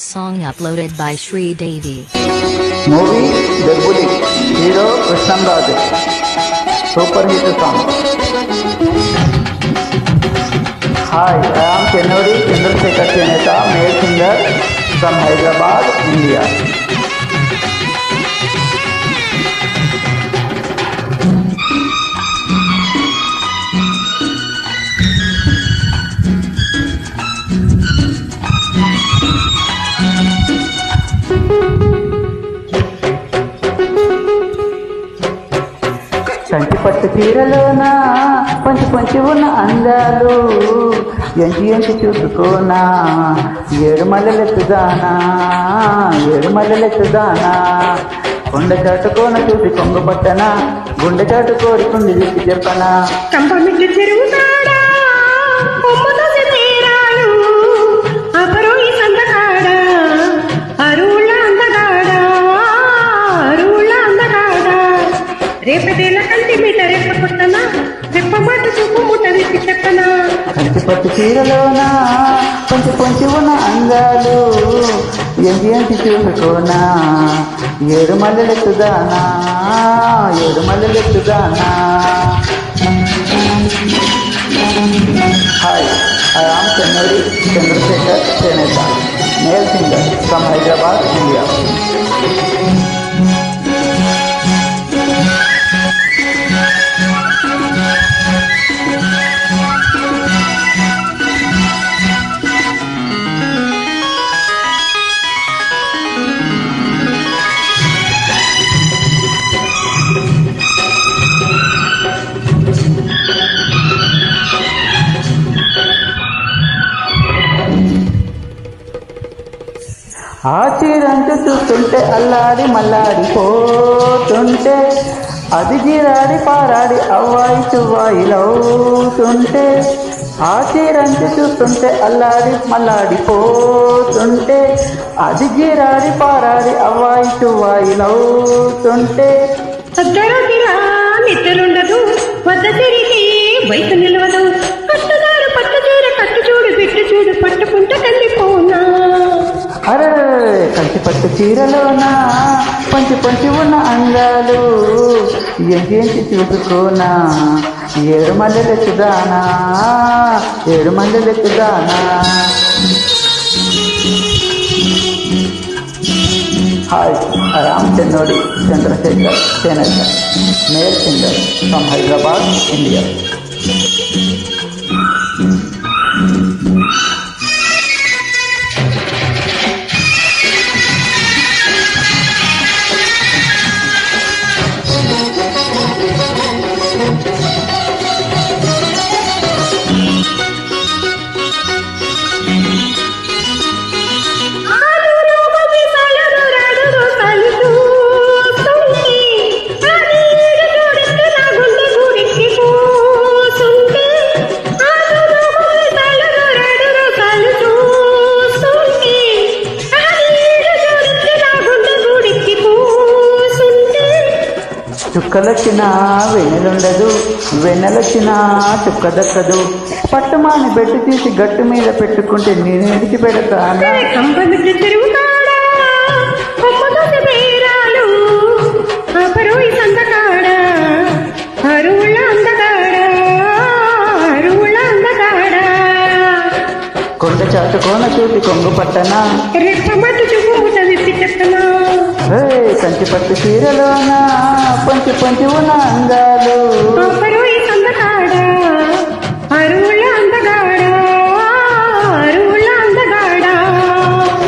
Song uploaded by Shri Devi. Movie Derbuli. Hero Krishnam Raj. Super hit song. Hi, I am Chennuri Chandrasekhar Cheneta, male singer from Hyderabad, India. కంటి పట్టు చీరలోనా పంచి పంచి ఉన్న అందాలు ఎంచి ఎంచి చూసుకోనా ఏడు మల్లెలెత్తుదానా కొండ చాటుకోన చూసి కొంగు పట్టనా గుండె చాటు కోరుకుంది చూసి చెప్పనా కంపమిట్లు చెరువుతాడా కొమ్ముతోసి తీరాలు అపరోయి సందకాడా అరువుళ్ళ అందగాడా రేపటేల కంటి మీట రెప్ప కొట్టనా రెప్ప మాట చూపు ముట్ట విప్పి చెప్పనా కంటి పట్టు చీరలోనా కొంచెం కొంచెం ఉన్న అందాలు ఎంచి ఎంచి చూసుకోనా ఏడు మల్లెలెత్తుదానా hi I am Chennuri Chandrasekhar చేనేత male singer from Hyderabad India. ఆ చీరంటూ చూస్తుంటే అల్లాడి మల్లాడిపోతుంటే అది జీరాడి పారాడి అవ్వాయి చువ్వాయిలవుతుంటే ఆ చీరంటూ చూస్తుంటే అల్లాడి మల్లాడిపోతుంటే అది జీరాడి పారాడి అవ్వాయి చువ్వాయిలవుతుంటే అద్దరాతిరా నిద్రుండదు వద్ద తిరిగి వయసు నిలవదు పట్టుదారు పట్టు చీర కట్టు చూడు బిట్టు చూడు పట్టుకుంట కందిపోనా అరే కంటి పట్టు చీరలోనా పంచి పంచి ఉన్న అందాలు ఎంచి ఎంచి చూసుకోనా ఏడు మల్లెలెత్తుదానా hi I am Chennuri Chandrasekhar చేనేత male singer from Hyderabad India. చుక్కలొచ్చినా వెన్నెలుండదు వెన్నెలొచ్చినా చుక్క దక్కదు పట్టుమాని బెట్టు తీసి గట్టు మీద పెట్టుకుంటే నేను విడిచి పెడతానా కంపమిట్లు చెరువుతాడా కొమ్ముతోసి తీరాలు అపరోయి సందకాడా అరువుళ్ళ అందగాడా కొండ చాటుకోన చూసి కొంగు పట్టనా రెప్ప మట్టు చూపు ముట్ట విప్పి చెప్పనా కంచి పట్టు చీరలోనా పంచి పంచి ఉన్న అందాలు